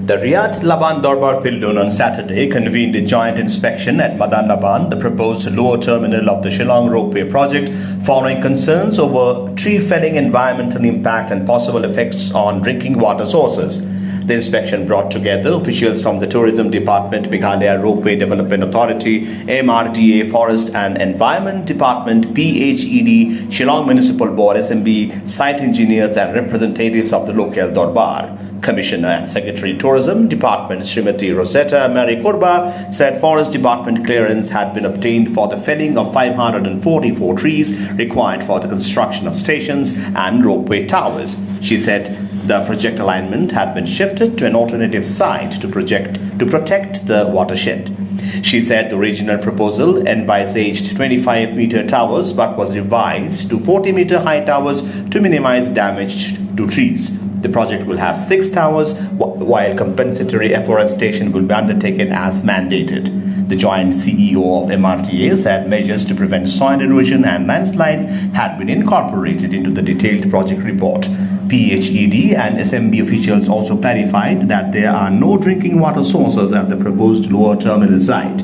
The Riyadh Laban Darbar Pildun on Saturday convened a joint inspection at Madan Laban, the proposed lower terminal of the Shillong Ropeway project, following concerns over tree felling, environmental impact and possible effects on drinking water sources. The inspection brought together officials from the Tourism Department, Meghalaya Ropeway Development Authority, MRDA, Forest and Environment Department, PHED, Shillong Municipal Board, SMB, site engineers and representatives of the local Darbar. Commissioner and Secretary Tourism Department Srimati Rosetta Mary Kurba said Forest Department clearance had been obtained for the felling of 544 trees required for the construction of stations and ropeway towers. She said the project alignment had been shifted to an alternative site to protect the watershed. She said the original proposal envisaged 25-meter towers but was revised to 40-meter high towers to minimize damage to trees. The project will have 6 towers, while compensatory afforestation will be undertaken as mandated. The joint CEO of MRDA said measures to prevent soil erosion and landslides had been incorporated into the detailed project report. PHED and SMB officials also clarified that there are no drinking water sources at the proposed lower terminal site.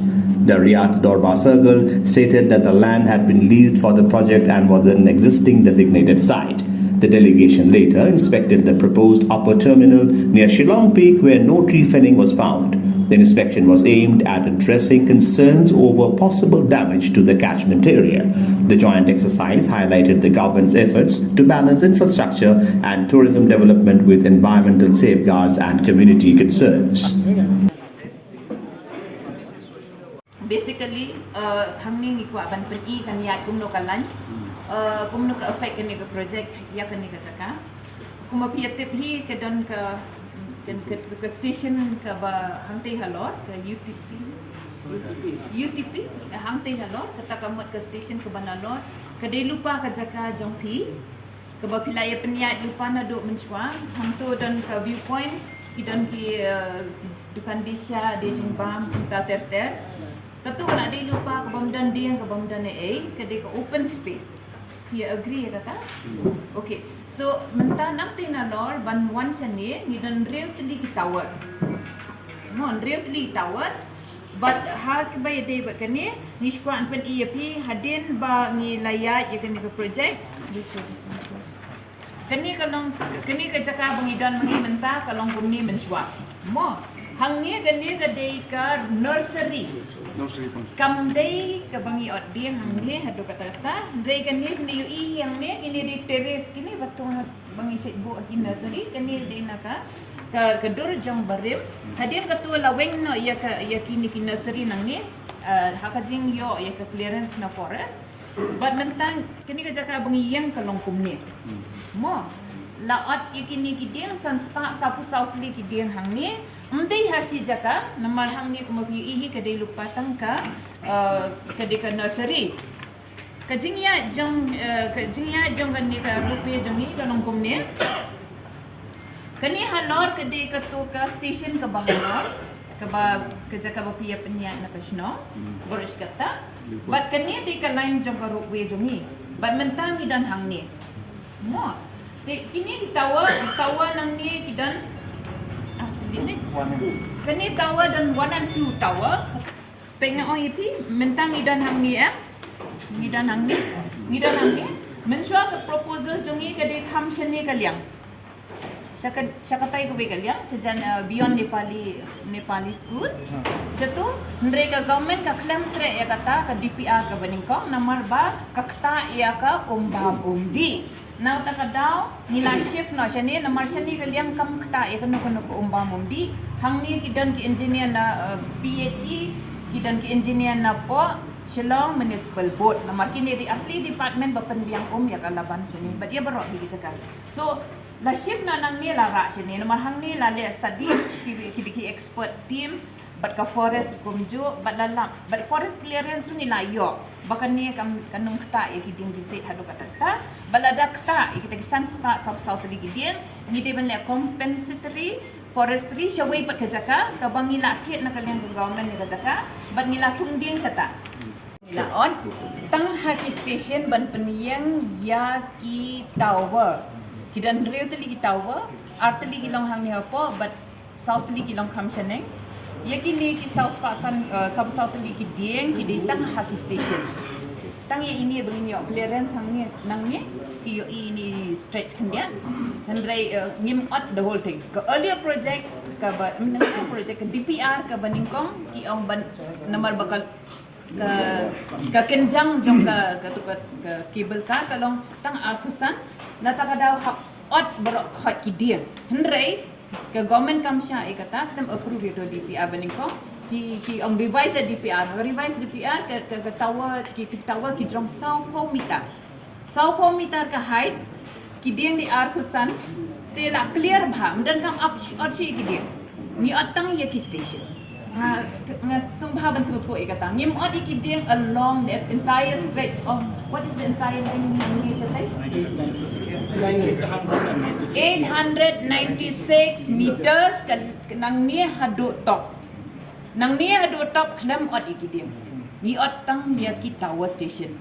The Riyadh Darbar Circle stated that the land had been leased for the project and was an existing designated site. The delegation later inspected the proposed upper terminal near Shillong Peak, where no tree felling was found. The inspection was aimed at addressing concerns over possible damage to the catchment area. The joint exercise highlighted the government's efforts to balance infrastructure and tourism development with environmental safeguards and community concerns. Basically, hamning ikwa ban pen kan ya kumno kalan kumno ka affect kan ke project ya kan ka jaka kuma piatip hi ke don ka station ka ba hangte halor ka UTP hangte halor kata kamat ke station ke banalor ka de lupa ka jaka jongpi ka ba pilai penya lupa na do menchwa hamto don ka viewpoint ki don ki dukan disha de jingbam ta terter. Tentu kalau dia lupa kebamdan dia kebamdan ke open space. Dia agree kata? Okay. So mentah nak tina lor ban one seni ni dan real teli tower. Mon real teli tower. But hal kebai dia berkini ni squad pen EAP hadin ba ni layak ya kini ke project. Kini kalau kini ke jaka bangidan mari mentah kalau kumni menswap. Mo hang ni gani gadai ka nursery kamdai ka bangi od dia hang ni hadu kata dai gani ni ui yang ni ini di terrace kini batu bangi set bu di nursery kani di naka ka kedur jong barim hadir katu laweng no ya kini ki nursery nang ni hakajing yo ya ka clearance na forest but mentang kini ka jaka bangi yang kalongkum ni mo laot yakini ki dia sanspa sapu sautli ki dia hang ni Mesti hasil jaka, nama hang ni kemudian ihi kedai lupa tangka, kedai ke nursery. Kejingnya jong kan ni ke rupiah jong ni dalam kum ni. Kini halor kedai ke tu ke station ke bawah, ke jaka bapia penyiar nak kesno, boros kata. But kini di ke lain jong ke rupiah jong ni. But mentang ni dan hang ni. Mo, kini di tower nang ni kidan. Kini tower dan 1 and 2 tower pengen OEP mentang idan hang ni idan hang ni mensua ke proposal jongi ke de kham cheni kaliang syakatai ke kaliang sejan beyond Nepali school satu mereka government ka claim tre ya kata ke DPR ke beningkong nomor ba kakta ya ka umdi Now takadaw nila shift no siya ni namar siya ni kaliang kam kata ya kano ko umba mundi hang ni kidan ki engineer na PHE kidan ki engineer na po Shillong Municipal Board namar kini di apli department bapan biang ya kalaban siya ni but dia barok di kita kan so la shift na nang ni lara siya ni namar hang ni la le study ki expert team but ka forest kumju but forest clearance ni layo bahkan ni kanung kata ya kiding visit hadu kata balada kata kita kisan spa south lagi dia ni dia benle compensatory forestry syawai pat kajaka ka bangi lakit na kalian government ni kajaka but nila tungding syata nila on tang haki station ban peniyang ya ki tower kidan real teli ki tower arteli kilong hang ni apa but Southerly ki long kam shaneng. Ye ki ni ki South Pasan Southerly ki dieng ki di tang haki station. Tang ye ini begini clearance hangnya nangnya ki yo ini stretch kendian. Hendrai ngim out the whole thing. Ke earlier project ke project ke DPR ke Baningkong ki om ban nomor bakal ke kenjang jong ke kabel ka kalong tang akusan na takadaw hak ot berok khot ki dia hendrai ke government kamsha kata tem approve itu DPR Baningkong ki om revise DPR ke tawa ki jong sau po meter ke height ki dia di akusan tela clear bham dan kam up shi ki dia ni atang ye ki station Sumpah ban sebut ko ikata. Ngim od ikiding along that entire stretch of what is the entire line ni say? 896 meters nang ni hadu top. Nang ni hadu top klam od ikiding. Ni od tang dia ki tower station.